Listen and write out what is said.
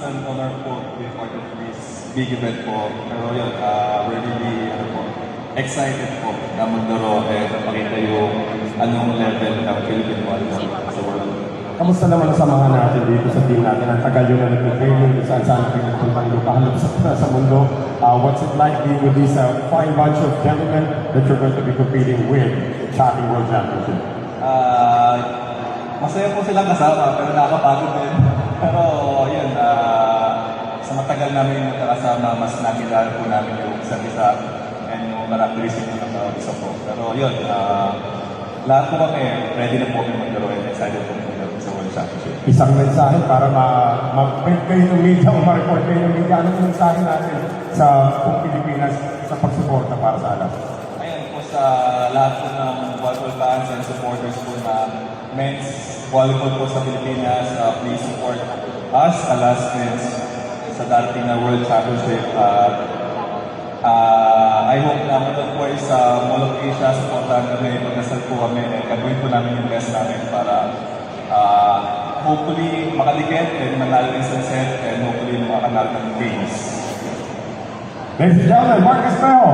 an honor po to be part of this big event po. Pero yun, we're really excited po na maglaro at makita yung anong level ng Philippine volleyball sa world. Kamusta naman ang samahan natin dito sa team natin? Ang tagal yung nag-training, saan pinagpuntang lupahalap sa mundo. What's it like being with this fine bunch of gentlemen that you're going to be competing with Chatting World Championship? Masaya po silang kasama, pero nakakapagod din. Pero yun, sa matagal namin magkakasama, mas nakilala po namin yung isa't isa and yung characteristic ng bawat isa po. Pero yun, lahat po kami, ready na po kami maglaro and excited po maglaro sa World Championship. Isang mensahe para mag-print kayo ng media o ma-report kayo ng media. Anong mensahe natin sa buong Pilipinas sa pagsuporta para sa alas? Ayan po sa lahat po ng volleyball fans and supporters po na men's volleyball po sa Pilipinas, please support us, Alas Men's, sa darating na World Championship. I hope na matag po ay sa Mall of Asia, supportahan kami, magdasal po kami, and gagawin po namin yung best namin para hopefully makalikit and manalo ng sunset and hopefully makakanalo ng games. Ladies and gentlemen, Marcus Mel.